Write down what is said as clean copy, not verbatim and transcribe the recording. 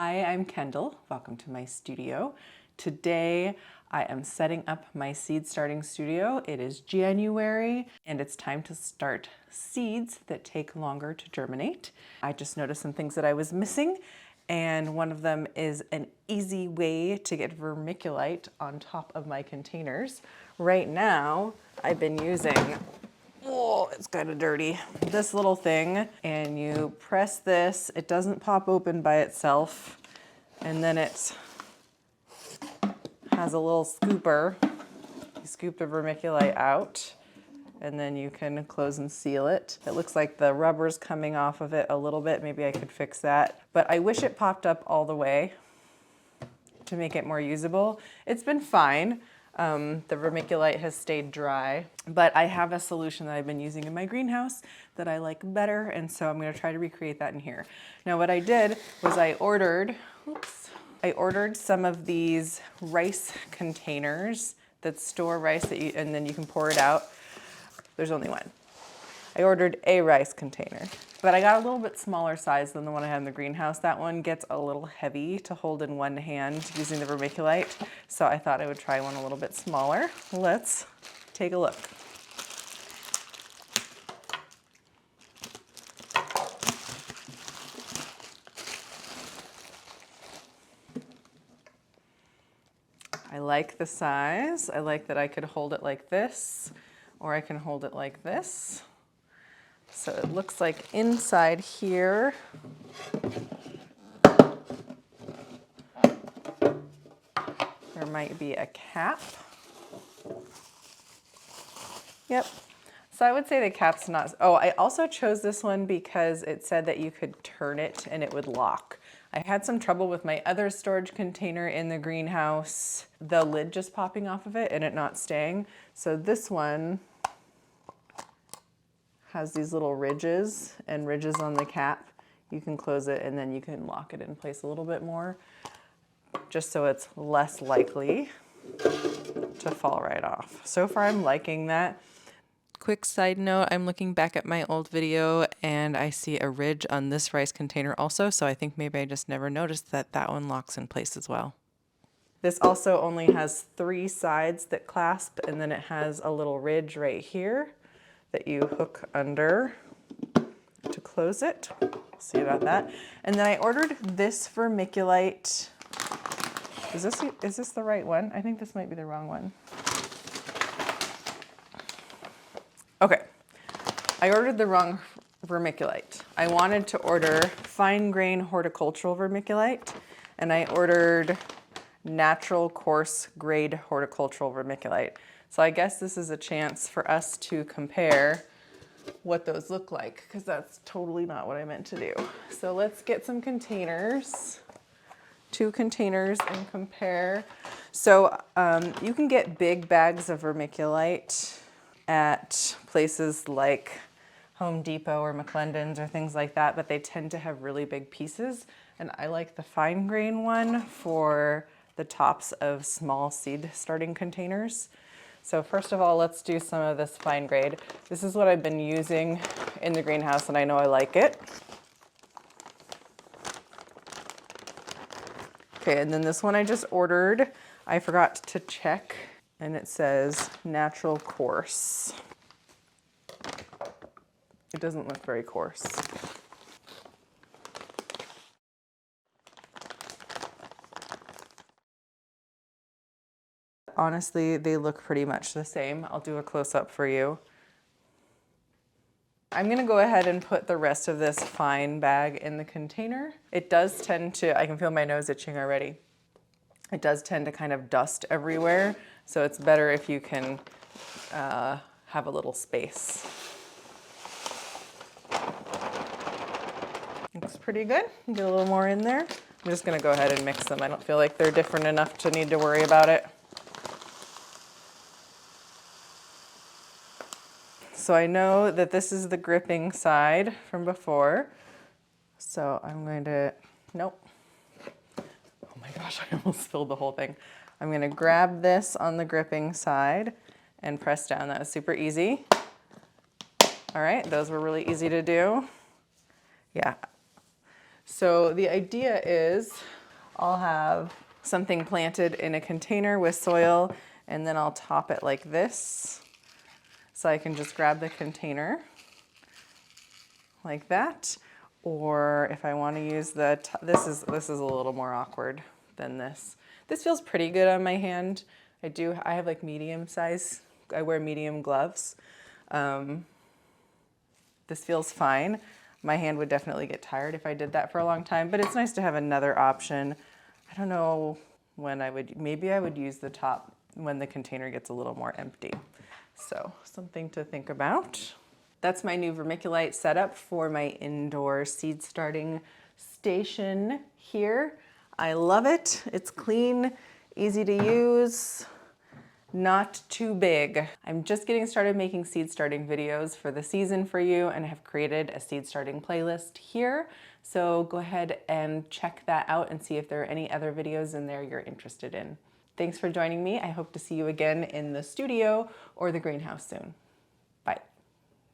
Hi, I'm Kendall. Welcome to my studio. Today I am setting up my seed starting studio. It is January and it's time to start seeds that take longer to germinate. I just noticed some things that I was missing, and one of them is an easy way to get vermiculite on top of my containers. Right now I've been using, oh, it's kind of dirty, this little thing, and you press this, it doesn't pop open by itself, and then it has a little scooper. You scoop the vermiculite out, and then you can close and seal it. It looks like the rubber's coming off of it a little bit. Maybe I could fix that, but I wish it popped up all the way to make it more usable. It's been fine. The vermiculite has stayed dry, but I have a solution that I've been using in my greenhouse that I like better, and so I'm gonna try to recreate that in here. Now what I did was I ordered some of these rice containers that store rice and then you can pour it out. There's only one. I ordered a rice container, but I got a little bit smaller size than the one I had in the greenhouse. That one gets a little heavy to hold in one hand using the vermiculite, so I thought I would try one a little bit smaller. Let's take a look. I like the size. I like that I could hold it like this, or I can hold it like this. So it looks like inside here, there might be a cap. Yep. So I would say the cap's not, oh, I also chose this one because it said that you could turn it and it would lock. I had some trouble with my other storage container in the greenhouse, the lid just popping off of it and it not staying. So this one has these little ridges and ridges on the cap. You can close it and then you can lock it in place a little bit more, just so it's less likely to fall right off. So far I'm liking that. Quick side note, I'm looking back at my old video and I see a ridge on this rice container also, so I think maybe I just never noticed that that one locks in place as well. This also only has 3 sides that clasp, and then it has a little ridge right here that you hook under to close it. See about that. And then I ordered this vermiculite. Is this the right one? I think this might be the wrong one. Okay, I ordered the wrong vermiculite. I wanted to order fine grain horticultural vermiculite, and I ordered natural coarse grade horticultural vermiculite. So I guess this is a chance for us to compare what those look like, because that's totally not what I meant to do. So let's get some containers, 2 containers, and compare. So you can get big bags of vermiculite at places like Home Depot or McClendon's or things like that, but they tend to have really big pieces. And I like the fine grain one for the tops of small seed starting containers. So first of all, let's do some of this fine grade. This is what I've been using in the greenhouse and I know I like it. Okay, and then this one I just ordered. I forgot to check and it says natural coarse. It doesn't look very coarse. Honestly, they look pretty much the same. I'll do a close-up for you. I'm gonna go ahead and put the rest of this fine bag in the container. It does tend to, I can feel my nose itching already. It does tend to kind of dust everywhere, so it's better if you can have a little space. Looks pretty good. Get a little more in there. I'm just gonna go ahead and mix them. I don't feel like they're different enough to need to worry about it. So I know that this is the gripping side from before. So I'm going to, nope. Oh my gosh, I almost spilled the whole thing. I'm gonna grab this on the gripping side and press down. That was super easy. All right, those were really easy to do. Yeah. So the idea is I'll have something planted in a container with soil, and then I'll top it like this. So I can just grab the container like that. Or if I want to use this is a little more awkward than this. This feels pretty good on my hand. I have like medium size, I wear medium gloves. This feels fine. My hand would definitely get tired if I did that for a long time, but it's nice to have another option. I don't know when maybe I would use the top when the container gets a little more empty. So something to think about. That's my new vermiculite setup for my indoor seed starting station here. I love it. It's clean, easy to use, not too big. I'm just getting started making seed starting videos for the season for you, and I have created a seed starting playlist here. So go ahead and check that out and see if there are any other videos in there you're interested in. Thanks for joining me. I hope to see you again in the studio or the greenhouse soon.